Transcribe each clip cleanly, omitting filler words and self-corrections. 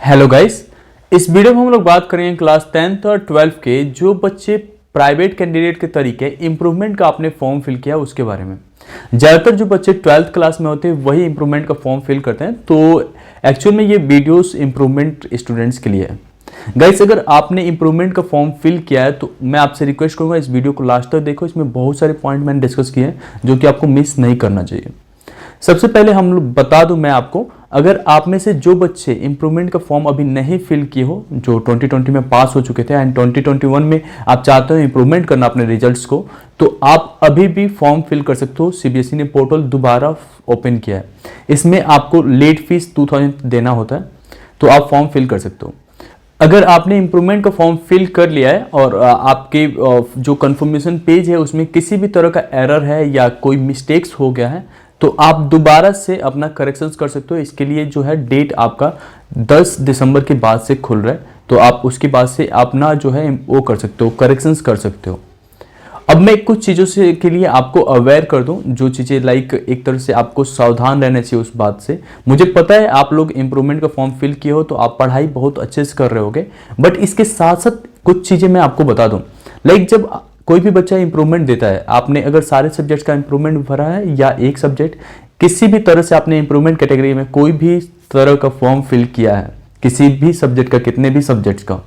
Hello guys. इस video में हम लोग बात करेंगे क्लास 10th और 12th के जो बच्चे प्राइवेट कैंडिडेट के तरीके इम्प्रूवमेंट का आपने फॉर्म फिल किया उसके बारे में। ज़्यादातर जो बच्चे 12th क्लास में होते हैं वही इम्प्रूवमेंट का फॉर्म फिल करते हैं, तो एक्चुअल में ये वीडियोस इम्प्रूवमेंट स्टूडेंट्स के लिए है। गाइस, अगर आपने इम्प्रूवमेंट का फॉर्म फिल किया है तो मैं आपसे रिक्वेस्ट करूंगा इस वीडियो को लास्ट तक देखो। इसमें बहुत सारे पॉइंट मैंने डिस्कस किए हैं जो कि आपको मिस नहीं करना चाहिए। सबसे पहले हम लोग बता दूं मैं आपको, अगर आप में से जो बच्चे इम्प्रूवमेंट का फॉर्म अभी नहीं फिल किए हो, जो 2020 में पास हो चुके थे एंड 2021 में आप चाहते हो इम्प्रूवमेंट करना अपने रिजल्ट्स को, तो आप अभी भी फॉर्म फिल कर सकते हो। सीबीएसई ने पोर्टल दोबारा ओपन किया है। इसमें आपको लेट फीस 2000 देना होता है, तो आप फॉर्म फिल कर सकते हो। अगर आपने इम्प्रूवमेंट का फॉर्म फिल कर लिया है और आपके जो कंफर्मेशन पेज है उसमें किसी भी तरह का एरर है या कोई मिस्टेक्स हो गया है, तो आप दोबारा से अपना करेक्शंस कर सकते हो। इसके लिए जो है डेट आपका 10 दिसंबर के बाद से खुल रहा है, तो आप उसके बाद से अपना जो है वो कर सकते हो, करेक्शंस कर सकते हो। अब मैं कुछ चीज़ों से के लिए आपको अवेयर कर दूं, जो चीज़ें लाइक एक तरह से आपको सावधान रहना चाहिए उस बात से। मुझे पता है आप लोग इम्प्रूवमेंट का फॉर्म फिल किए हो तो आप पढ़ाई बहुत अच्छे से कर रहे होगे, बट इसके साथ साथ कुछ चीज़ें मैं आपको बता दूं। लाइक जब कोई भी बच्चा इंप्रूवमेंट देता है, आपने अगर सारे सब्जेक्ट्स का इंप्रूवमेंट भरा है या एक सब्जेक्ट, किसी भी तरह से आपने इंप्रूवमेंट कैटेगरी में कोई भी तरह का फॉर्म फिल किया है, किसी भी सब्जेक्ट का, कितने भी सब्जेक्ट्स का,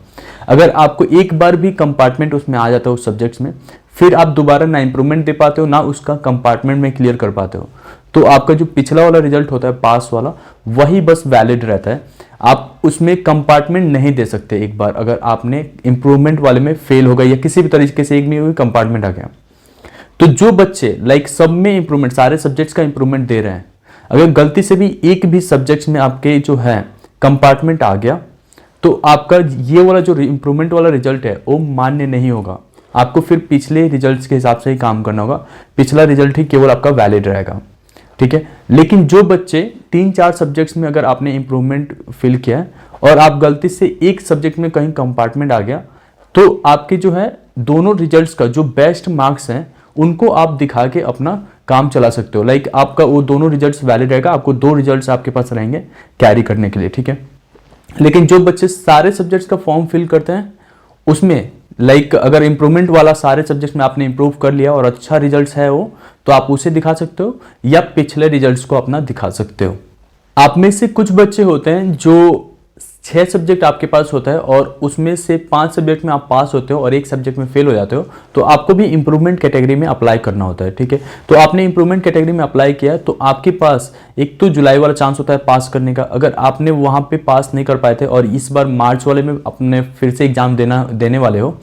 अगर आपको एक बार भी कंपार्टमेंट उसमें आ जाता है उस सब्जेक्ट्स में, फिर आप दोबारा ना इंप्रूवमेंट दे पाते हो ना उसका कंपार्टमेंट में क्लियर कर पाते हो, तो आपका जो पिछला वाला रिजल्ट होता है पास वाला, वही बस वैलिड रहता है। आप उसमें कंपार्टमेंट नहीं दे सकते एक बार अगर आपने इंप्रूवमेंट वाले में फेल हो गए या किसी भी तरीके से एक में कंपार्टमेंट आ गया। तो जो बच्चे लाइक सब में इंप्रूवमेंट, सारे सब्जेक्ट्स का इंप्रूवमेंट दे रहे हैं, अगर गलती से भी एक भी सब्जेक्ट्स में आपके जो है कंपार्टमेंट आ गया, तो आपका ये वाला जो इंप्रूवमेंट वाला रिजल्ट है वो मान्य नहीं होगा। आपको फिर पिछले रिजल्ट्स के हिसाब से ही काम करना होगा, पिछला रिजल्ट ही केवल आपका वैलिड रहेगा, ठीक है। लेकिन जो बच्चे 3-4 सब्जेक्ट्स में अगर आपने इंप्रूवमेंट फिल किया है और आप गलती से एक सब्जेक्ट में कहीं कंपार्टमेंट आ गया, तो आपके जो है दोनों रिजल्ट्स का जो बेस्ट मार्क्स हैं उनको आप दिखा के अपना काम चला सकते हो। लाइक आपका वो दोनों रिजल्ट्स वैलिड रहेगा, आपको 2 रिजल्ट्स आपके पास रहेंगे कैरी करने के लिए, ठीक है। लेकिन जो बच्चे सारे सब्जेक्ट्स का फॉर्म फिल करते हैं उसमें लाइक अगर इंप्रूवमेंट वाला सारे सब्जेक्ट में आपने इंप्रूव कर लिया और अच्छा रिजल्ट्स है वो, तो आप उसे दिखा सकते हो या पिछले रिजल्ट्स को अपना दिखा सकते हो। आप में से कुछ बच्चे होते हैं जो 6 सब्जेक्ट आपके पास होता है और उसमें से 5 सब्जेक्ट में आप पास होते हो और एक सब्जेक्ट में फेल हो जाते हो, तो आपको भी इंप्रूवमेंट कैटेगरी में अप्लाई करना होता है, ठीक है। तो आपने इंप्रूवमेंट कैटेगरी में अप्लाई किया तो आपके पास एक तो जुलाई वाला चांस होता है पास करने का। अगर आपने वहां पे पास नहीं कर पाए थे और इस बार मार्च वाले में अपने फिर से एग्जाम देने वाले हो,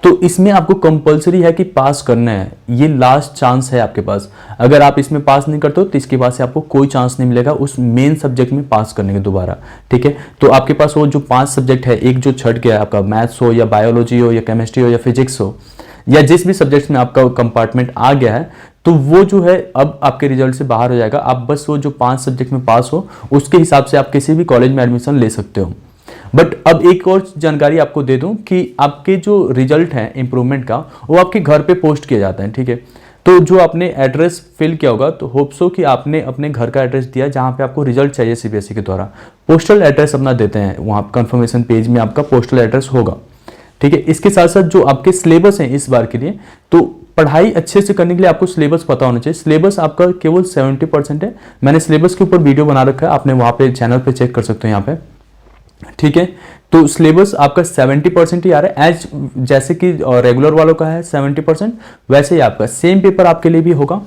तो इसमें आपको कंपलसरी है कि पास करना है। ये लास्ट चांस है आपके पास। अगर आप इसमें पास नहीं करते हो तो इसके बाद से आपको कोई चांस नहीं मिलेगा उस मेन सब्जेक्ट में पास करने के दोबारा, ठीक है। तो आपके पास वो जो 5 सब्जेक्ट है, एक जो छट गया है आपका, मैथ्स हो या बायोलॉजी हो या केमिस्ट्री हो या फिजिक्स हो या जिस भी सब्जेक्ट में आपका कंपार्टमेंट आ गया है, तो वो जो है अब आपके रिजल्ट से बाहर हो जाएगा। आप बस वो जो 5 सब्जेक्ट में पास हो उसके हिसाब से आप किसी भी कॉलेज में एडमिशन ले सकते हो। बट अब एक और जानकारी आपको दे दूं कि आपके जो रिजल्ट है इंप्रूवमेंट का, वो आपके घर पे पोस्ट किया जाता है, ठीक है। तो जो आपने एड्रेस फिल किया होगा, तो होप सो कि आपने अपने घर का एड्रेस दिया जहां पे आपको रिजल्ट चाहिए सीबीएसई के द्वारा। पोस्टल एड्रेस अपना देते हैं, वहां कंफर्मेशन पेज में आपका पोस्टल एड्रेस होगा, ठीक है। इसके साथ साथ जो आपके सिलेबस हैं इस बार के लिए, तो पढ़ाई अच्छे से करने के लिए आपको सिलेबस पता होना चाहिए। सिलेबस आपका केवल 70% है। मैंने सिलेबस के ऊपर वीडियो बना रखा है, आपने वहां पे चैनल पे चेक कर सकते हो यहाँ पे, ठीक है। तो सिलेबस आपका 70% ही आ रहा है, एज जैसे कि रेगुलर वालों का है 70%, वैसे ही आपका सेम पेपर आपके लिए भी होगा।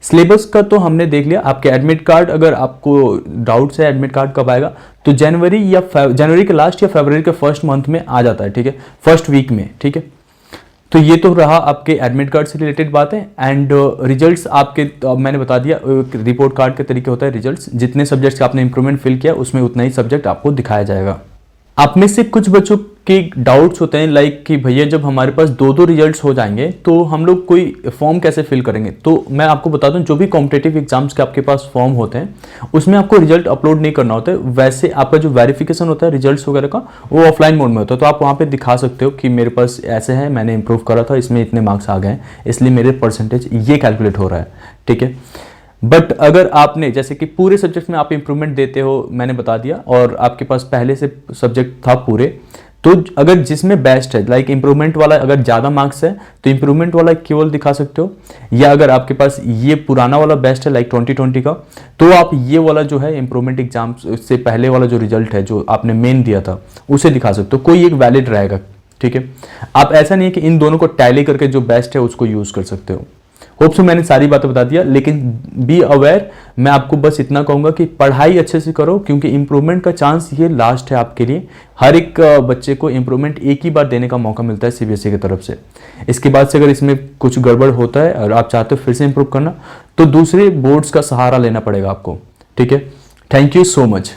सिलेबस का तो हमने देख लिया। आपके एडमिट कार्ड, अगर आपको डाउट्स है एडमिट कार्ड कब आएगा, तो जनवरी के लास्ट या फरवरी के फर्स्ट मंथ में आ जाता है, ठीक है, फर्स्ट वीक में, ठीक है। तो ये तो रहा आपके एडमिट कार्ड से रिलेटेड बातें। एंड रिजल्ट्स आपके मैंने बता दिया, रिपोर्ट कार्ड के तरीके होता है रिजल्ट्स, जितने सब्जेक्ट्स का आपने इंप्रूवमेंट फिल किया उसमें उतना ही सब्जेक्ट आपको दिखाया जाएगा। आप में से कुछ बच्चों के डाउट्स होते हैं लाइक कि भैया जब हमारे पास 2-2 रिजल्ट्स हो जाएंगे तो हम लोग कोई फॉर्म कैसे फिल करेंगे। तो मैं आपको बता दूं, जो भी कॉम्पिटिटिव एग्जाम्स के आपके पास फॉर्म होते हैं उसमें आपको रिजल्ट अपलोड नहीं करना होता है। वैसे आपका जो वेरिफिकेशन होता है रिजल्ट्स वगैरह का, वो ऑफलाइन मोड में होता है। तो आप वहाँ पे दिखा सकते हो कि मेरे पास ऐसे है, मैंने इंप्रूव करा था, इसमें इतने मार्क्स आ गए, इसलिए मेरे परसेंटेज ये कैलकुलेट हो रहा है, ठीक है। बट अगर आपने जैसे कि पूरे सब्जेक्ट में आप इंप्रूवमेंट देते हो, मैंने बता दिया, और आपके पास पहले से सब्जेक्ट था पूरे, तो अगर जिसमें बेस्ट है, लाइक इंप्रूवमेंट वाला अगर ज़्यादा मार्क्स है तो इंप्रूवमेंट वाला केवल दिखा सकते हो, या अगर आपके पास ये पुराना वाला बेस्ट है लाइक 2020 का, तो आप ये वाला जो है इंप्रूवमेंट एग्जाम से पहले वाला जो रिजल्ट है जो आपने मेन दिया था उसे दिखा सकते हो, कोई एक वैलिड रहेगा। ठीक है, आप ऐसा नहीं है कि इन दोनों को टैली करके जो बेस्ट है उसको यूज़ कर सकते हो। होप सो मैंने सारी बातें बता दिया, लेकिन बी अवेयर, मैं आपको बस इतना कहूंगा कि पढ़ाई अच्छे से करो, क्योंकि इंप्रूवमेंट का चांस ये लास्ट है आपके लिए। हर एक बच्चे को इंप्रूवमेंट एक ही बार देने का मौका मिलता है सीबीएसई की तरफ से। इसके बाद से अगर इसमें कुछ गड़बड़ होता है और आप चाहते हो फिर से इंप्रूव करना, तो दूसरे बोर्ड्स का सहारा लेना पड़ेगा आपको। ठीक है, थैंक यू सो मच।